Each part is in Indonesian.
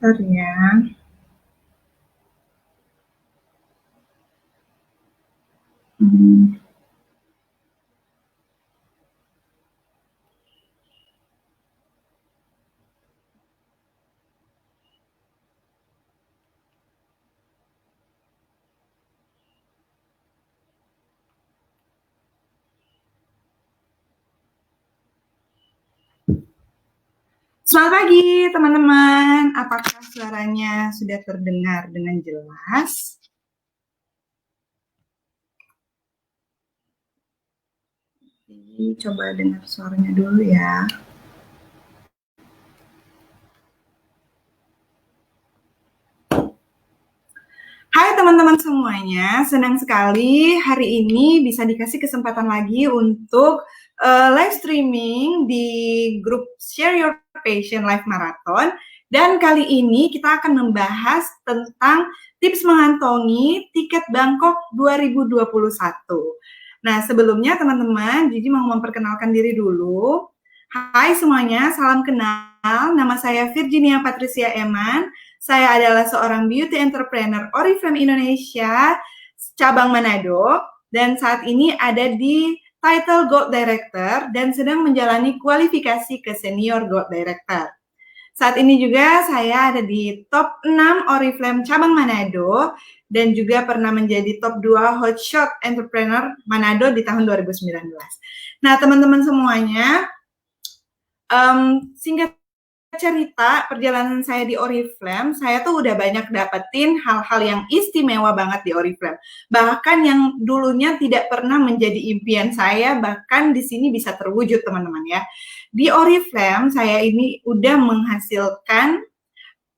Bentar ya. Hmm. Selamat pagi teman-teman, apakah suaranya sudah terdengar dengan jelas? Coba dengar suaranya dulu ya. Hai teman-teman semuanya, senang sekali hari ini bisa dikasih kesempatan lagi untuk live streaming di grup Share Your Passion Live Marathon. Dan kali ini kita akan membahas tentang tips mengantongi tiket Bangkok 2021. Nah, sebelumnya teman-teman, Gigi mau memperkenalkan diri dulu. Hai semuanya, salam kenal. Nama saya Virginia Patricia Eman. Saya adalah seorang beauty entrepreneur Oriflame Indonesia, cabang Manado, dan saat ini ada di title Gold Director dan sedang menjalani kualifikasi ke Senior Gold Director. Saat ini juga saya ada di top 6 Oriflame cabang Manado dan juga pernah menjadi top 2 Hotshot Entrepreneur Manado di tahun 2019. Nah, teman-teman semuanya, singkat cerita perjalanan saya di Oriflame, saya tuh udah banyak dapetin hal-hal yang istimewa banget di Oriflame. Bahkan yang dulunya tidak pernah menjadi impian saya, bahkan di sini bisa terwujud teman-teman ya. Di Oriflame saya ini udah menghasilkan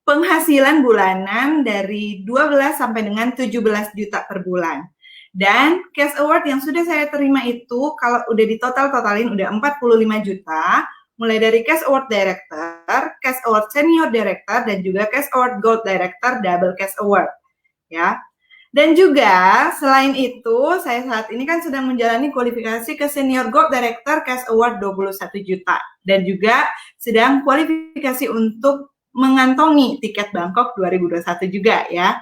penghasilan bulanan dari 12 sampai dengan 17 juta per bulan. Dan cash award yang sudah saya terima itu kalau udah ditotal-totalin udah 45 juta, mulai dari cash award director, cash award senior director, dan juga cash award gold director, double cash award. Ya. Dan juga selain itu, saya saat ini kan sedang menjalani kualifikasi ke senior gold director cash award 21 juta. Dan juga sedang kualifikasi untuk mengantongi tiket Bangkok 2021 juga ya.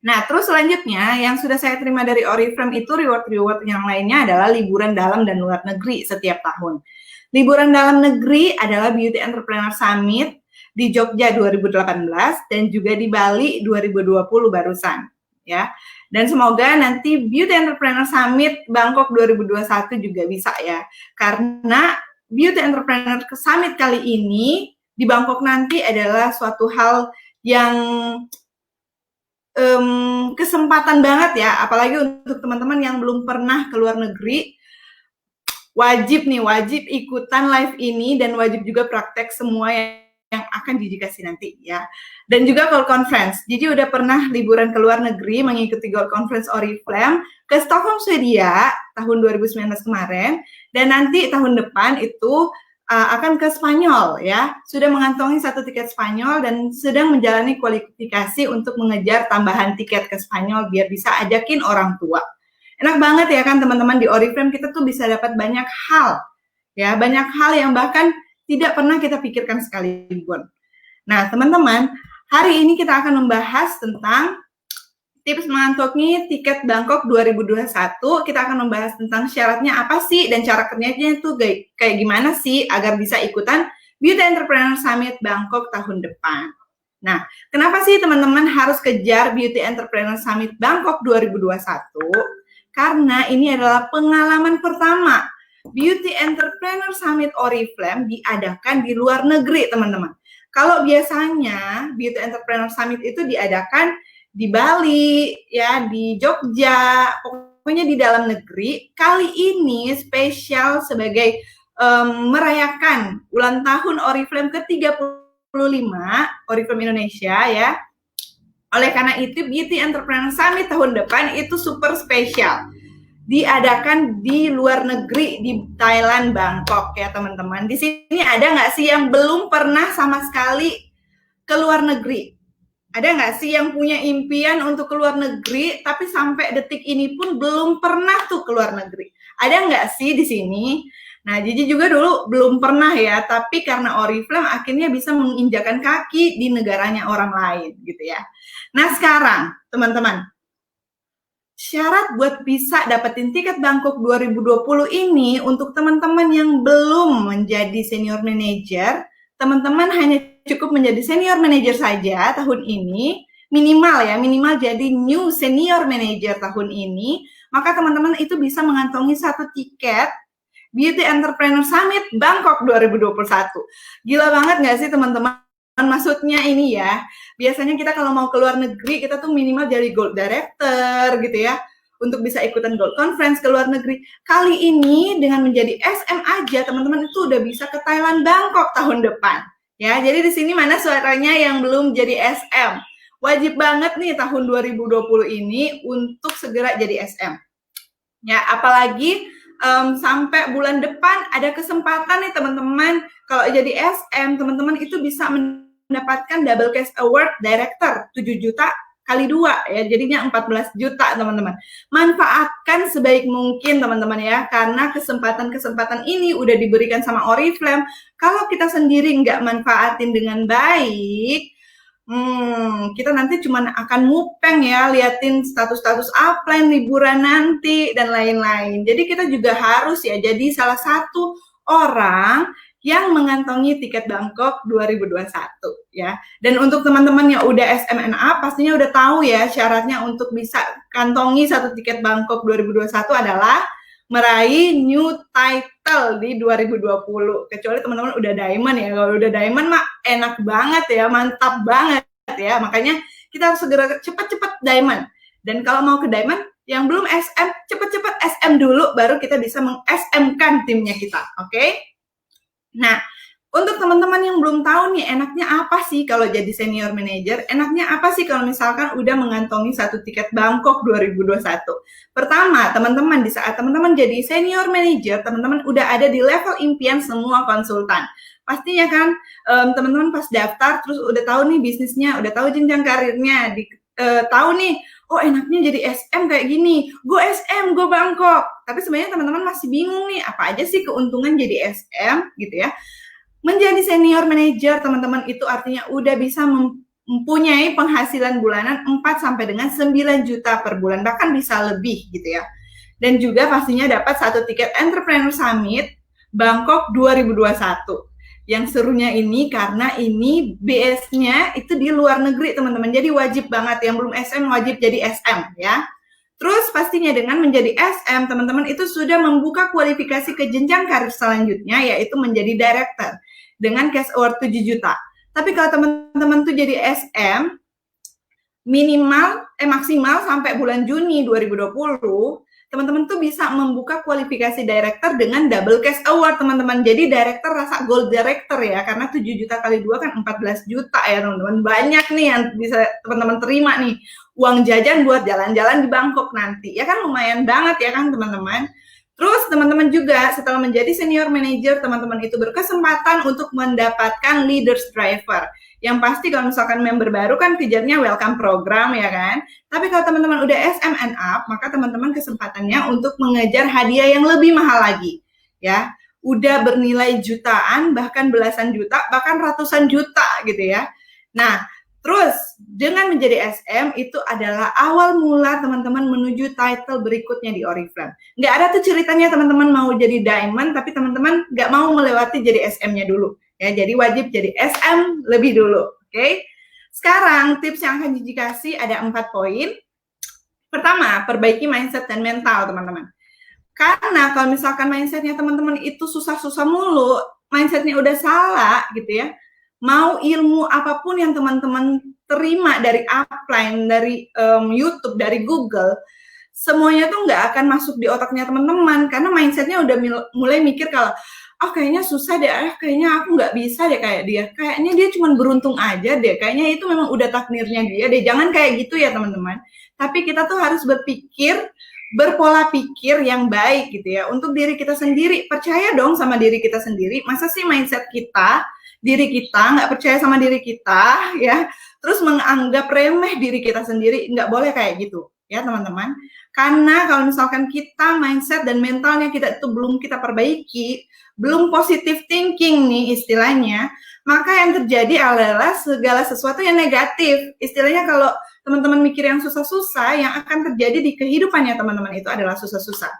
Nah, terus selanjutnya yang sudah saya terima dari Oriflame itu reward-reward yang lainnya adalah liburan dalam dan luar negeri setiap tahun. Liburan dalam negeri adalah Beauty Entrepreneur Summit di Jogja 2018 dan juga di Bali 2020 barusan ya. Dan semoga nanti Beauty Entrepreneur Summit Bangkok 2021 juga bisa ya. Karena Beauty Entrepreneur Summit kali ini di Bangkok nanti adalah suatu hal yang kesempatan banget ya, apalagi untuk teman-teman yang belum pernah ke luar negeri, wajib ikutan live ini dan wajib juga praktek semua yang akan Gigi kasih nanti ya. Dan juga Gold Conference. Gigi udah pernah liburan ke luar negeri mengikuti Gold Conference Oriflame ke Stockholm, Swedia tahun 2019 kemarin, dan nanti tahun depan itu akan ke Spanyol ya, sudah mengantongi 1 tiket Spanyol dan sedang menjalani kualifikasi untuk mengejar tambahan tiket ke Spanyol biar bisa ajakin orang tua. Enak banget ya kan teman-teman, di Oriflame kita tuh bisa dapat banyak hal ya, banyak hal yang bahkan tidak pernah kita pikirkan sekalipun. Nah teman-teman, hari ini kita akan membahas tentang tips mengantongi tiket Bangkok 2021. Kita akan membahas tentang syaratnya apa sih dan cara kerjanya itu kayak gimana sih agar bisa ikutan Beauty Entrepreneur Summit Bangkok tahun depan. Nah, kenapa sih teman-teman harus kejar Beauty Entrepreneur Summit Bangkok 2021? Karena ini adalah pengalaman pertama Beauty Entrepreneur Summit Oriflame diadakan di luar negeri, teman-teman. Kalau biasanya Beauty Entrepreneur Summit itu diadakan di Bali, ya, di Jogja, pokoknya di dalam negeri. Kali ini spesial sebagai merayakan ulang tahun Oriflame ke-35, Oriflame Indonesia ya. Oleh karena itu, Beauty Entrepreneur Summit tahun depan itu super spesial. Diadakan di luar negeri, di Thailand, Bangkok ya teman-teman. Di sini ada nggak sih yang belum pernah sama sekali ke luar negeri? Ada nggak sih yang punya impian untuk keluar negeri, tapi sampai detik ini pun belum pernah tuh keluar negeri? Ada nggak sih di sini? Nah, Gigi juga dulu belum pernah ya, tapi karena Oriflame akhirnya bisa menginjakan kaki di negaranya orang lain gitu ya. Nah, sekarang teman-teman, syarat buat bisa dapetin tiket Bangkok 2020 ini untuk teman-teman yang belum menjadi senior manager, teman-teman hanya cukup menjadi senior manager saja tahun ini, minimal jadi new senior manager tahun ini, maka teman-teman itu bisa mengantongi satu tiket Beauty Entrepreneur Summit Bangkok 2021. Gila banget nggak sih teman-teman? Maksudnya ini ya, biasanya kita kalau mau keluar negeri, kita tuh minimal jadi Gold Director gitu ya, untuk bisa ikutan Gold Conference ke luar negeri. Kali ini dengan menjadi SM aja, teman-teman itu udah bisa ke Thailand Bangkok tahun depan. Ya, jadi di sini mana suaranya yang belum jadi SM? Wajib banget nih tahun 2020 ini untuk segera jadi SM. Ya, apalagi sampai bulan depan ada kesempatan nih teman-teman, kalau jadi SM, teman-teman itu bisa mendapatkan Double Cash Award Director 7 juta kali 2 ya, jadinya 14 juta teman-teman. Manfaatkan sebaik mungkin teman-teman ya, karena kesempatan-kesempatan ini udah diberikan sama Oriflame. Kalau kita sendiri nggak manfaatin dengan baik, kita nanti cuma akan mupeng ya, liatin status-status upline, liburan nanti, dan lain-lain. Jadi kita juga harus ya jadi salah satu orang yang mengantongi tiket Bangkok 2021 ya. Dan untuk teman-teman yang udah SMNA pastinya udah tahu ya syaratnya untuk bisa kantongi satu tiket Bangkok 2021 adalah meraih new title di 2020. Kecuali teman-teman udah diamond ya. Kalau udah diamond mah enak banget ya, mantap banget ya. Makanya kita harus segera cepat-cepat diamond. Dan kalau mau ke diamond, yang belum SM, cepat-cepat SM dulu, baru kita bisa meng-SM-kan timnya kita. Oke? Nah, untuk teman-teman yang belum tahu nih, enaknya apa sih kalau jadi senior manager? Enaknya apa sih kalau misalkan udah mengantongi satu tiket Bangkok 2021? Pertama, teman-teman, di saat teman-teman jadi senior manager, teman-teman udah ada di level impian semua konsultan. Pastinya kan, teman-teman pas daftar, terus udah tahu nih bisnisnya, udah tahu jenjang karirnya, tahu nih, oh enaknya jadi SM kayak gini, go SM, go Bangkok. Tapi sebenarnya teman-teman masih bingung nih, apa aja sih keuntungan jadi SM gitu ya. Menjadi senior manager, teman-teman, itu artinya udah bisa mempunyai penghasilan bulanan 4 sampai dengan 9 juta per bulan, bahkan bisa lebih gitu ya. Dan juga pastinya dapat satu tiket Entrepreneur Summit Bangkok 2021. Yang serunya ini karena ini BS-nya itu di luar negeri, teman-teman. Jadi wajib banget, yang belum SM wajib jadi SM ya. Terus pastinya dengan menjadi SM, teman-teman itu sudah membuka kualifikasi ke jenjang karir selanjutnya, yaitu menjadi director dengan cash award 7 juta. Tapi kalau teman-teman tuh jadi SM, maksimal sampai bulan Juni 2020, teman-teman tuh bisa membuka kualifikasi director dengan double cash award, teman-teman. Jadi director rasa gold director ya, karena 7 juta kali 2 kan 14 juta ya, teman-teman. Banyak nih yang bisa teman-teman terima nih. Uang jajan buat jalan-jalan di Bangkok nanti. Ya kan lumayan banget ya kan, teman-teman. Terus teman-teman juga setelah menjadi senior manager, teman-teman itu berkesempatan untuk mendapatkan leaders driver. Yang pasti kalau misalkan member baru kan kejarnya welcome program ya kan. Tapi kalau teman-teman udah SM and up, maka teman-teman kesempatannya untuk mengejar hadiah yang lebih mahal lagi. Ya, udah bernilai jutaan, bahkan belasan juta, bahkan ratusan juta gitu ya. Nah, terus dengan menjadi SM itu adalah awal mula teman-teman menuju title berikutnya di Oriflame. Nggak ada tuh ceritanya teman-teman mau jadi diamond, tapi teman-teman nggak mau melewati jadi SM-nya dulu. Ya, jadi wajib jadi SM lebih dulu. Oke? Sekarang tips yang akan Gigi kasih ada 4 poin. Pertama, perbaiki mindset dan mental teman-teman. Karena kalau misalkan mindsetnya teman-teman itu susah-susah mulu, mindsetnya udah salah gitu ya, mau ilmu apapun yang teman-teman terima dari upline, dari YouTube, dari Google, semuanya tuh nggak akan masuk di otaknya teman-teman, karena mindsetnya udah mulai mikir kalau, kayaknya susah deh, kayaknya aku nggak bisa deh kayak dia, kayaknya dia cuma beruntung aja deh, kayaknya itu memang udah takdirnya dia deh. Jangan kayak gitu ya teman-teman. Tapi kita tuh harus berpola pikir yang baik gitu ya, untuk diri kita sendiri. Percaya dong sama diri kita sendiri. Masa sih mindset kita, diri kita nggak percaya sama diri kita ya, terus menganggap remeh diri kita sendiri? Nggak boleh kayak gitu ya teman-teman. Karena kalau misalkan kita mindset dan mentalnya kita itu belum kita perbaiki, belum positive thinking nih istilahnya, maka yang terjadi adalah segala sesuatu yang negatif. Istilahnya kalau teman-teman mikir yang susah-susah, yang akan terjadi di kehidupannya teman-teman itu adalah susah-susah.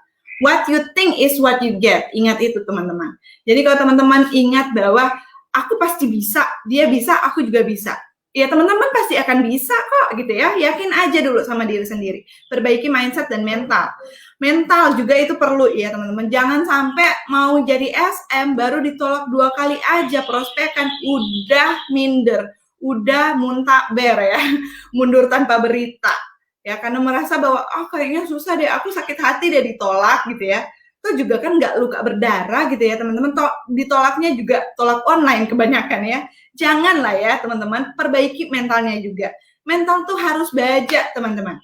What you think is what you get. Ingat itu teman-teman. Jadi kalau teman-teman ingat bahwa aku pasti bisa, dia bisa, aku juga bisa. Ya teman-teman pasti akan bisa kok gitu ya. Yakin aja dulu sama diri sendiri. Perbaiki mindset dan mental. Mental juga itu perlu ya teman-teman. Jangan sampai mau jadi SM baru ditolak 2 kali aja prospekan udah minder, udah muntaber ya. Mundur tanpa berita. Ya karena merasa bahwa kayaknya susah deh, aku sakit hati deh ditolak gitu ya. Itu juga kan nggak luka berdarah gitu ya teman-teman. Ditolaknya juga tolak online kebanyakan ya. Janganlah ya teman-teman, perbaiki mentalnya juga. Mental tuh harus baja teman-teman.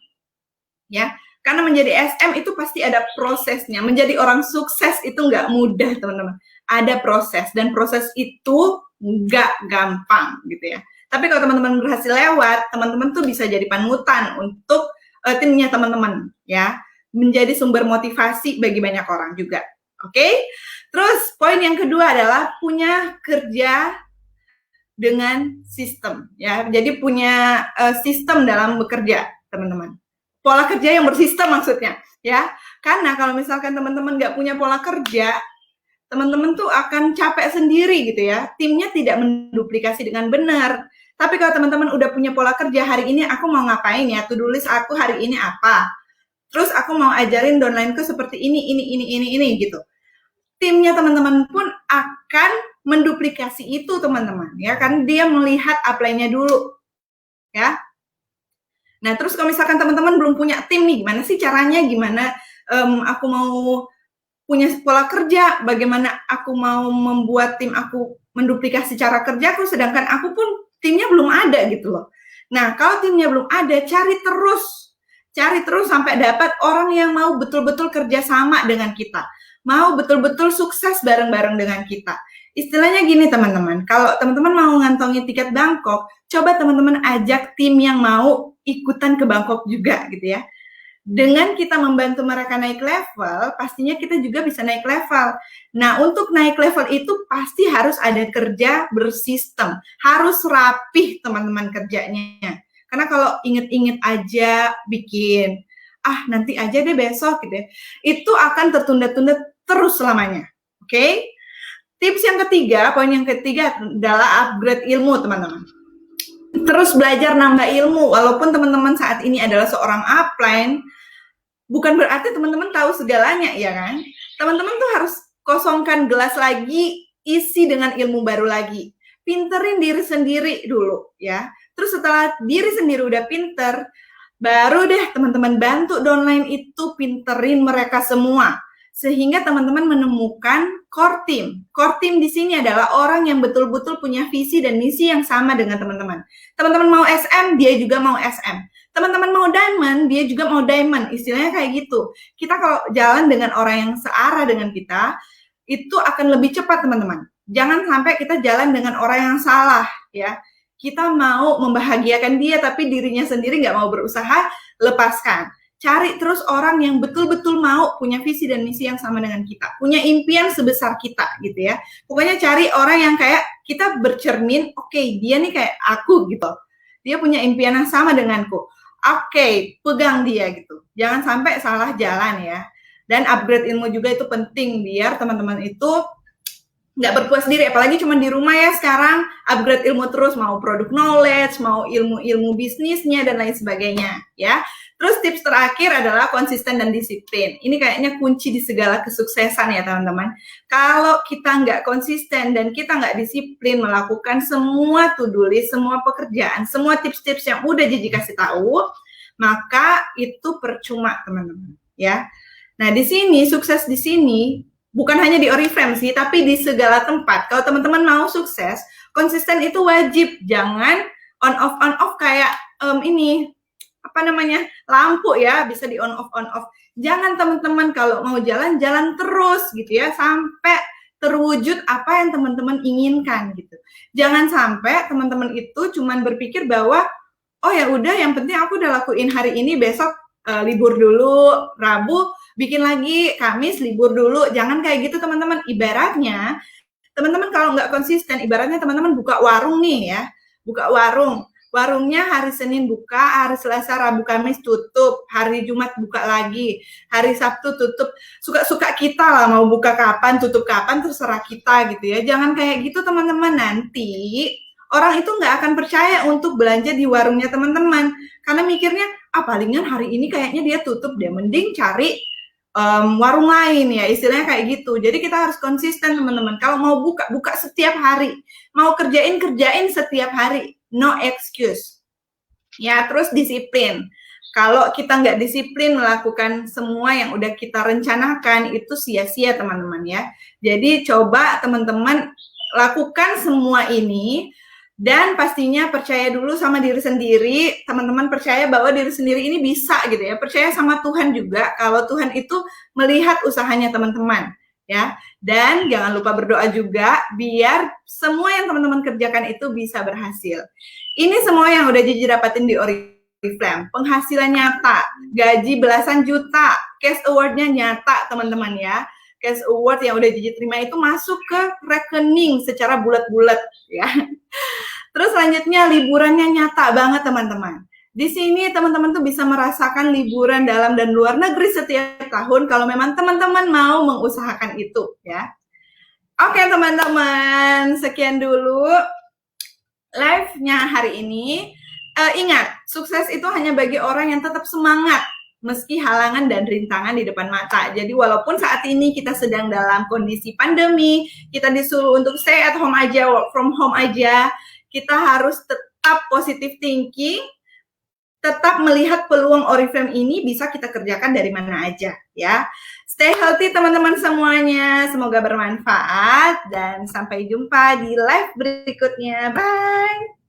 Ya, karena menjadi SM itu pasti ada prosesnya. Menjadi orang sukses itu nggak mudah teman-teman. Ada proses dan proses itu nggak gampang gitu ya. Tapi kalau teman-teman berhasil lewat, teman-teman tuh bisa jadi panutan untuk timnya teman-teman ya. Menjadi sumber motivasi bagi banyak orang juga. Oke? Terus poin yang kedua adalah punya kerja dengan sistem ya. Jadi punya sistem dalam bekerja, teman-teman. Pola kerja yang bersistem maksudnya ya. Karena kalau misalkan teman-teman nggak punya pola kerja, teman-teman tuh akan capek sendiri gitu ya. Timnya tidak menduplikasi dengan benar. Tapi kalau teman-teman udah punya pola kerja, hari ini aku mau ngapain ya, to-do list aku hari ini apa. Terus aku mau ajarin downline-ku seperti ini gitu. Timnya teman-teman pun akan menduplikasi itu teman-teman ya, kan dia melihat upline-nya dulu ya. Nah terus kalau misalkan teman-teman belum punya tim nih, gimana sih caranya, gimana aku mau punya pola kerja, bagaimana aku mau membuat tim aku menduplikasi cara kerjaku, sedangkan aku pun timnya belum ada gitu loh. Nah kalau timnya belum ada, cari terus sampai dapat orang yang mau betul-betul kerja sama dengan kita, mau betul-betul sukses bareng-bareng dengan kita. Istilahnya gini teman-teman, kalau teman-teman mau ngantongi tiket Bangkok, coba teman-teman ajak tim yang mau ikutan ke Bangkok juga gitu ya. Dengan kita membantu mereka naik level, pastinya kita juga bisa naik level. Nah, untuk naik level itu pasti harus ada kerja bersistem, harus rapih teman-teman kerjanya. Karena kalau inget-inget aja bikin, nanti aja deh besok gitu ya, itu akan tertunda-tunda terus selamanya. Oke? Tips yang ketiga, poin yang ketiga adalah upgrade ilmu teman-teman. Terus belajar nambah ilmu, walaupun teman-teman saat ini adalah seorang upline, bukan berarti teman-teman tahu segalanya, ya kan? Teman-teman tuh harus kosongkan gelas lagi, isi dengan ilmu baru lagi. Pinterin diri sendiri dulu, ya. Terus setelah diri sendiri udah pinter, baru deh teman-teman bantu downline itu pinterin mereka semua. Sehingga teman-teman menemukan core team. Core team di sini adalah orang yang betul-betul punya visi dan misi yang sama dengan teman-teman. Teman-teman mau SM, dia juga mau SM. Teman-teman mau diamond, dia juga mau diamond. Istilahnya kayak gitu. Kita kalau jalan dengan orang yang searah dengan kita, itu akan lebih cepat teman-teman. Jangan sampai kita jalan dengan orang yang salah ya. Kita mau membahagiakan dia, tapi dirinya sendiri nggak mau berusaha, lepaskan. Cari terus orang yang betul-betul mau punya visi dan misi yang sama dengan kita. Punya impian sebesar kita gitu ya. Pokoknya cari orang yang kayak kita bercermin, oke, dia nih kayak aku gitu. Dia punya impian yang sama denganku. Oke, pegang dia gitu. Jangan sampai salah jalan ya. Dan upgrade ilmu juga itu penting biar teman-teman itu nggak berpuas diri, apalagi cuma di rumah ya sekarang, upgrade ilmu terus, mau product knowledge, mau ilmu bisnisnya dan lain sebagainya ya. Terus tips terakhir adalah konsisten dan disiplin. Ini kayaknya kunci di segala kesuksesan ya teman-teman. Kalau kita nggak konsisten dan kita nggak disiplin melakukan semua to-do list, semua pekerjaan, semua tips-tips yang udah Gigi kasih tahu, maka itu percuma teman-teman ya. Nah di sini, sukses di sini bukan hanya di Oriflame sih, tapi di segala tempat. Kalau teman-teman mau sukses, konsisten itu wajib. Jangan on-off kayak lampu ya, bisa di on-off. Jangan teman-teman kalau mau jalan terus gitu ya, sampai terwujud apa yang teman-teman inginkan gitu. Jangan sampai teman-teman itu cuman berpikir bahwa, oh ya udah yang penting aku udah lakuin hari ini, besok libur dulu, Rabu bikin lagi, Kamis libur dulu. Jangan kayak gitu teman-teman. Ibaratnya teman-teman kalau nggak konsisten, ibaratnya teman-teman buka warung nih ya, buka warung. Warungnya hari Senin buka, hari Selasa, Rabu, Kamis tutup, hari Jumat buka lagi, hari Sabtu tutup. Suka-suka kita lah mau buka kapan, tutup kapan, terserah kita gitu ya. Jangan kayak gitu teman-teman, nanti orang itu nggak akan percaya untuk belanja di warungnya teman-teman. Karena mikirnya, palingan hari ini kayaknya dia tutup deh, mending cari warung lain ya, istilahnya kayak gitu. Jadi kita harus konsisten teman-teman. Kalau mau buka setiap hari, mau kerjain setiap hari, no excuse. Ya, terus disiplin. Kalau kita nggak disiplin melakukan semua yang udah kita rencanakan, itu sia-sia teman-teman ya. Jadi coba teman-teman lakukan semua ini, dan pastinya percaya dulu sama diri sendiri. Teman-teman percaya bahwa diri sendiri ini bisa gitu ya. Percaya sama Tuhan juga, kalau Tuhan itu melihat usahanya teman-teman ya. Dan jangan lupa berdoa juga biar semua yang teman-teman kerjakan itu bisa berhasil. Ini semua yang udah Gigi dapatin di Oriflame. Penghasilan nyata, gaji belasan juta, cash award-nya nyata teman-teman ya. Cash award yang udah Gigi terima itu masuk ke rekening secara bulat-bulat ya. Terus selanjutnya liburannya nyata banget teman-teman. Di sini teman-teman tuh bisa merasakan liburan dalam dan luar negeri setiap tahun kalau memang teman-teman mau mengusahakan itu ya. Oke teman-teman, sekian dulu live-nya hari ini. Ingat, sukses itu hanya bagi orang yang tetap semangat meski halangan dan rintangan di depan mata. Jadi walaupun saat ini kita sedang dalam kondisi pandemi, kita disuruh untuk stay at home aja, work from home aja, kita harus tetap positive thinking, tetap melihat peluang Oriflame ini bisa kita kerjakan dari mana aja ya. Stay healthy teman-teman semuanya, semoga bermanfaat dan sampai jumpa di live berikutnya. Bye.